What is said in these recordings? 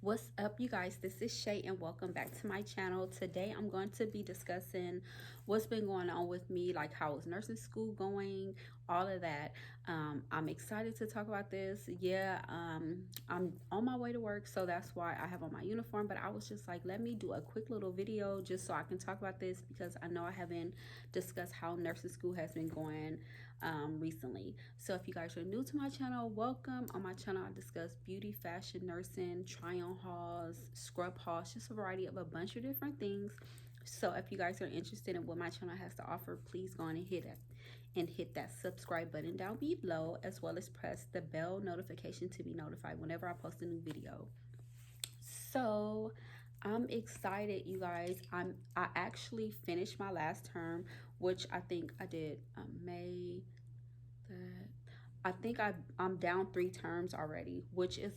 What's up, you guys? This is Shay, and welcome back to my channel. Today, I'm going to be discussing what's been going on with me, like how is nursing school going, all of that. I'm excited to talk about this. Yeah, I'm on my way to work, so that's why I have on my uniform. But I was just like, let me do a quick little video just so I can talk about this because I know I haven't discussed how nursing school has been going recently. So if you guys are new to my channel, welcome. On my channel, I discuss beauty, fashion, nursing, try-on hauls, scrub hauls, just a variety of a bunch of different things. So if you guys are interested in what my channel has to offer, please go on and hit that subscribe button down below, as well as press the bell notification to be notified whenever I post a new video. So I'm excited, you guys. I actually finished my last term, which I think I did May. That I think I'm down 3 terms already, which is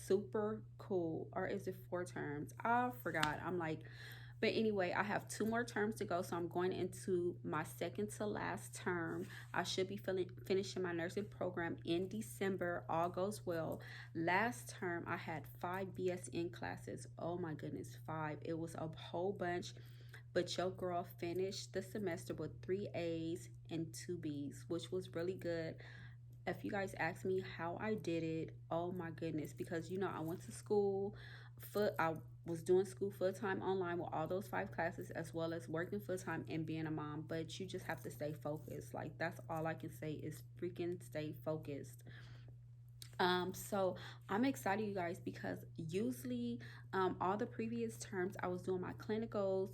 super cool. Or is it 4 terms? I forgot. I'm like, but anyway, I have 2 more terms to go, so I'm going into my second to last term. I should be finishing my nursing program in December. All goes well. Last term, I had 5 BSN classes. Oh my goodness, 5. It was a whole bunch. But your girl finished the semester with 3 A's and 2 B's, which was really good. If you guys ask me how I did it, oh my goodness, because I went to school, I was doing school full time online with all those 5 classes, as well as working full time and being a mom. But you just have to stay focused. Like, that's all I can say is freaking stay focused. So I'm excited, you guys, because usually all the previous terms I was doing my clinicals,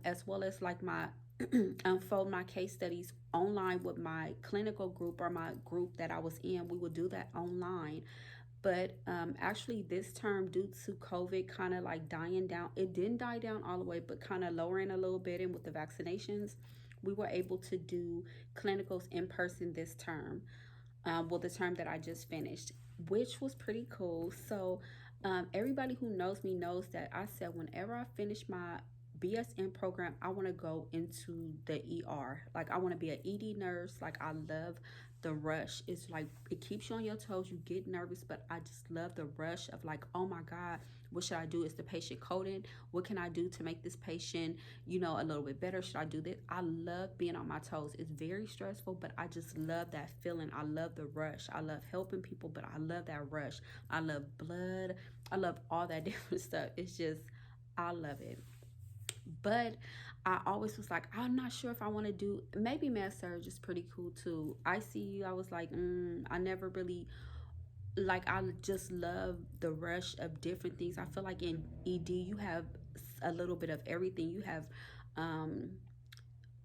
as well as like my unfold my case studies online with my clinical group or my group that I was in. We would do that online. But actually, this term, due to COVID kind of like dying down, it didn't die down all the way, but kind of lowering a little bit. And with the vaccinations, we were able to do clinicals in person this term. Well, the term that I just finished, which was pretty cool. So, everybody who knows me knows that I said whenever I finish my BSN program, I want to go into the ER. Like, I want to be an ED nurse. Like, I love the rush. It's like it keeps you on your toes. You get nervous, but I just love the rush of like, oh my God, what should I do? Is the patient coded? What can I do to make this patient, a little bit better? Should I do this? I love being on my toes. It's very stressful, but I just love that feeling. I love the rush. I love helping people, but I love that rush. I love blood. I love all that different stuff. It's just, I love it. But I always was like, I'm not sure if I want to do, maybe med surg is pretty cool too. ICU, I was like, I never really, like, I just love the rush of different things. I feel like in ED you have a little bit of everything. You have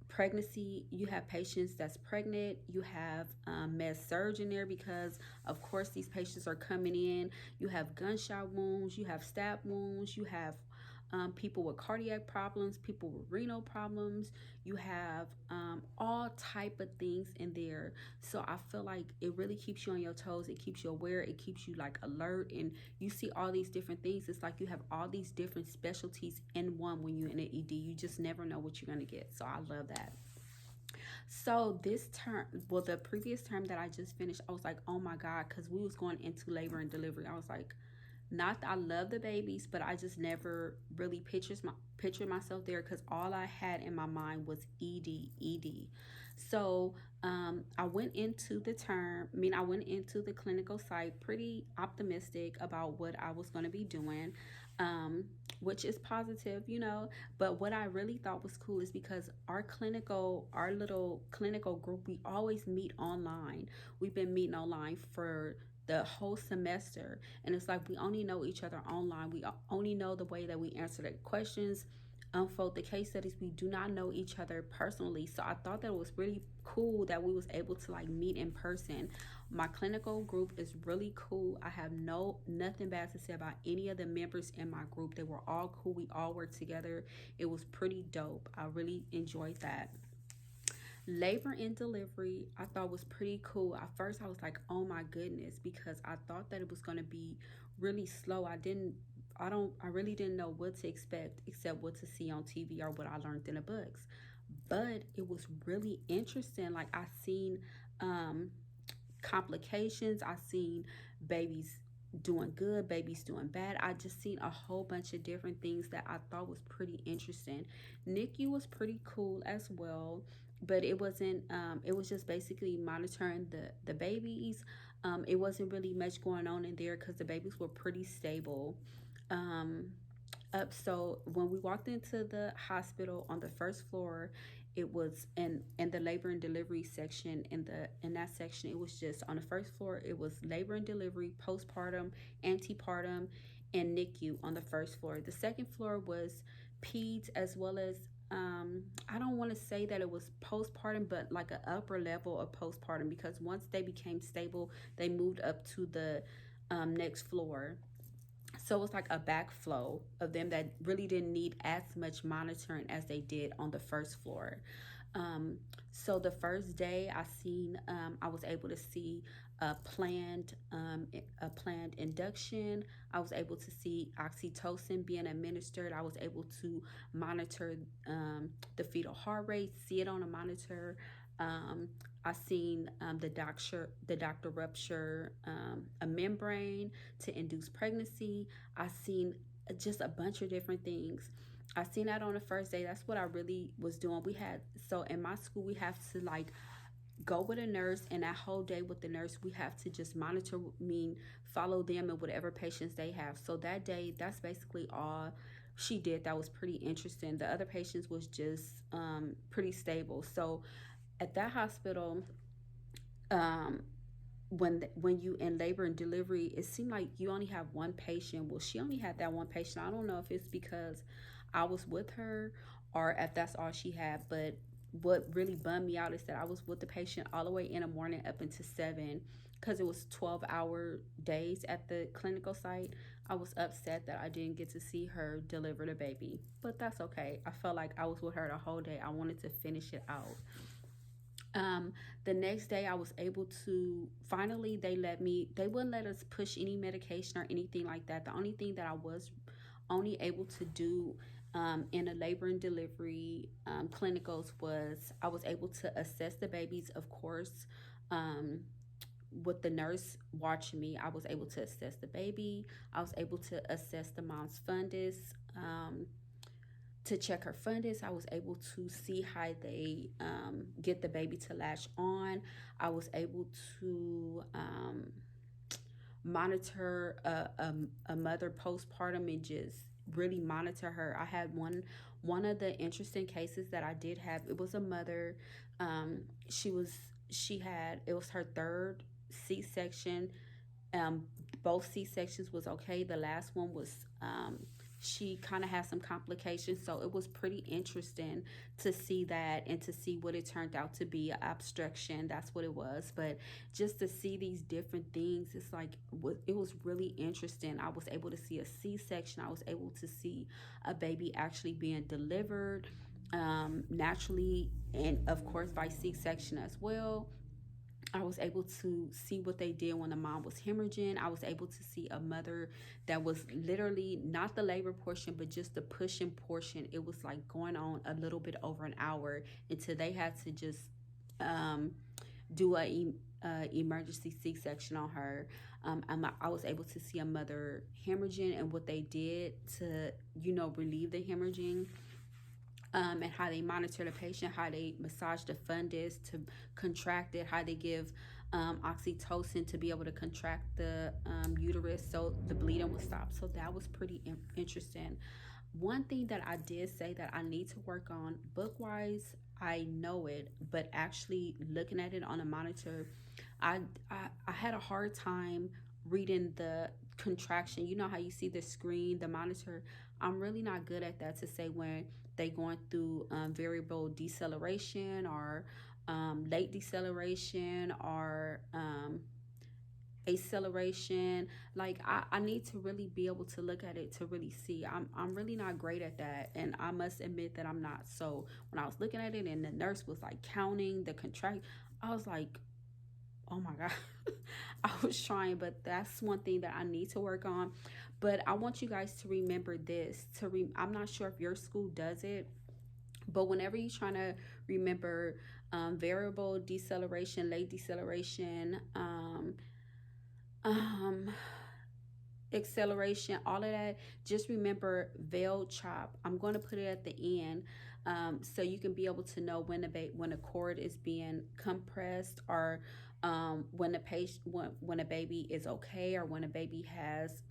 pregnancy, you have patients that's pregnant, you have med surg in there because of course these patients are coming in. You have gunshot wounds, you have stab wounds, you have people with cardiac problems, people with renal problems. You have all type of things in there. So I feel like it really keeps you on your toes. It keeps you aware. It keeps you like alert, and you see all these different things. It's like you have all these different specialties in one when you're in an ED. You just never know what you're gonna get. So I love that. So this term, well, the previous term that I just finished, I was like, oh my God, because we was going into labor and delivery. I was like, not that I love the babies, but I just never really pictured myself there because all I had in my mind was ED. So I went into the term. I went into the clinical site pretty optimistic about what I was going to be doing, which is positive, But what I really thought was cool is because our little clinical group, we always meet online. We've been meeting online for the whole semester, and it's like we only know each other online. We only know the way that we answer the questions, unfold the case studies. We do not know each other personally. So I thought that it was really cool that we was able to like meet in person. My clinical group is really cool. I have nothing bad to say about any of the members in my group. They were all cool. We all worked together. It was pretty dope. I really enjoyed that. Labor and delivery, I thought was pretty cool. At first I was like, oh my goodness, because I thought that it was going to be really slow. I really didn't know what to expect except what to see on TV or what I learned in the books. But it was really interesting. Like, I seen complications. I seen babies doing good, babies doing bad. I just seen a whole bunch of different things that I thought was pretty interesting. Nicu was pretty cool as well, but it wasn't. It was just basically monitoring the babies. It wasn't really much going on in there because the babies were pretty stable. Um, so when we walked into the hospital on the first floor, it was in the labor and delivery section. In that section, it was just on the first floor. It was labor and delivery, postpartum, antepartum, and NICU on the first floor. The second floor was peds, as well as I don't want to say that it was postpartum, but like an upper level of postpartum, because once they became stable, they moved up to the next floor. So it was like a backflow of them that really didn't need as much monitoring as they did on the first floor. Um, so the first day I was able to see a planned induction. I was able to see oxytocin being administered. I was able to monitor the fetal heart rate, see it on a monitor. Um, I seen the doctor rupture a membrane to induce pregnancy. I seen just a bunch of different things. I seen that on the first day. That's what I really was doing. We had so in my school we have to like go with a nurse, and that whole day with the nurse we have to just monitor, mean follow them and whatever patients they have. So that day, that's basically all she did. That was pretty interesting. The other patients was just pretty stable. So at that hospital, um, when you in labor and delivery, it seemed like you only have one patient. Well, she only had that one patient. I don't know if it's because I was with her or if that's all she had. But what really bummed me out is that I was with the patient all the way in the morning up into 7, because it was 12-hour days at the clinical site. I was upset that I didn't get to see her deliver the baby, but that's okay. I felt like I was with her the whole day. I wanted to finish it out. The next day I was able to finally, they wouldn't let us push any medication or anything like that. The only thing that I was only able to do in a labor and delivery clinicals was I was able to assess the babies, of course. um, with the nurse watching me, I was able to assess the baby. I was able to assess the mom's fundus. To check her fundus. I was able to see how they get the baby to latch on. I was able to monitor a mother postpartum and just really monitor her. I had one of the interesting cases that I did have. It was a mother. Um, she was she had it was her third C-section. um, Both C-sections was okay. The last one was she kind of had some complications, so it was pretty interesting to see that and to see what it turned out to be, obstruction. That's what it was. But just to see these different things, it's like it was really interesting. I was able to see a C-section. I was able to see a baby actually being delivered naturally, and of course by C-section as well. I was able to see what they did when the mom was hemorrhaging. I was able to see a mother that was literally not the labor portion, but just the pushing portion. It was like going on a little bit over an hour until they had to just um, do emergency C-section on her. I was able to see a mother hemorrhaging and what they did to, relieve the hemorrhaging, and how they monitor the patient, how they massage the fundus to contract it, how they give oxytocin to be able to contract the uterus so the bleeding would stop. So that was pretty interesting. One thing that I did say that I need to work on book wise, I know it, but actually looking at it on a monitor, I, I had a hard time reading the contraction. You know how you see the screen, the monitor. I'm really not good at that to say when they going through variable deceleration or late deceleration or acceleration. Like I need to really be able to look at it to really see. I'm really not great at that, and I must admit that I'm not. So when I was looking at it and the nurse was like counting the contract, I was like, oh my god. I was trying, but that's one thing that I need to work on. But I want you guys to remember this. I'm not sure if your school does it, but whenever you're trying to remember variable deceleration, late deceleration, um, acceleration, all of that. Just remember veil chop. I'm going to put it at the end, so you can be able to know when when a cord is being compressed, or when a patient when a baby is okay, or when a baby has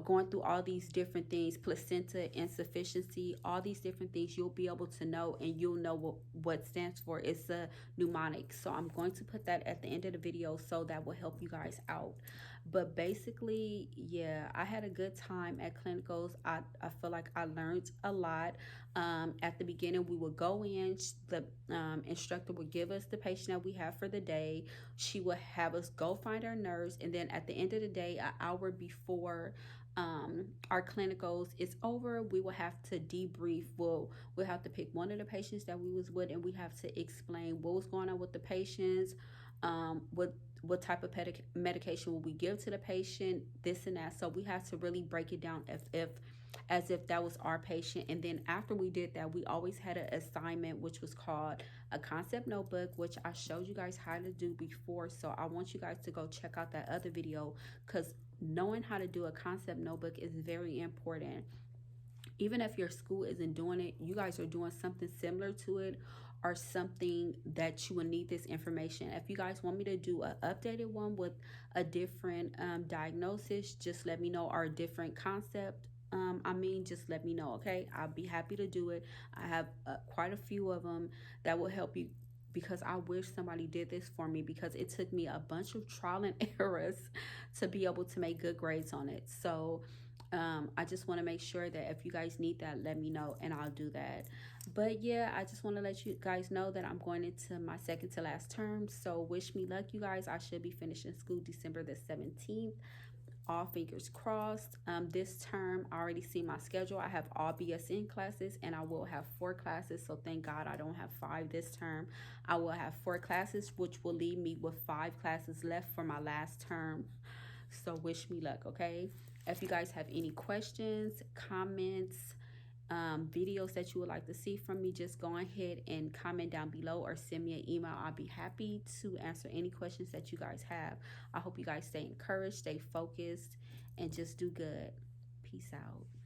going through all these different things, placenta insufficiency, all these different things, you'll be able to know, and you'll know what stands for. It's a mnemonic. So I'm going to put that at the end of the video, so that will help you guys out. But basically, yeah, I had a good time at clinicals. I feel like I learned a lot. At the beginning, we would go in, the instructor would give us the patient that we have for the day. She would have us go find our nurse, and then at the end of the day, an hour before our clinicals is over, we will have to debrief. We'll have to pick one of the patients that we was with, and we have to explain what was going on with the patients, what type of medication will we give to the patient, this and that. So we have to really break it down if as if that was our patient. And then after we did that, we always had an assignment which was called a concept notebook, which I showed you guys how to do before. So I want you guys to go check out that other video, because knowing how to do a concept notebook is very important. Even if your school isn't doing it, you guys are doing something similar to it, or something that you will need this information. If you guys want me to do an updated one with a different diagnosis, just let me know, or a different concept. Just let me know, okay? I'll be happy to do it. I have quite a few of them that will help you, because I wish somebody did this for me, because it took me a bunch of trial and errors to be able to make good grades on it. So I just want to make sure that if you guys need that, let me know, and I'll do that. But yeah, I just want to let you guys know that I'm going into my second to last term. So wish me luck, you guys. I should be finishing school December the 17th. All fingers crossed. This term, I already see my schedule. I have all BSN classes, and I will have 4 classes. So thank God I don't have 5 this term. I will have 4 classes, which will leave me with 5 classes left for my last term. So wish me luck, okay? If you guys have any questions, comments, videos that you would like to see from me, just go ahead and comment down below, or send me an email. I'll be happy to answer any questions that you guys have. I hope you guys stay encouraged, stay focused, and just do good. Peace out.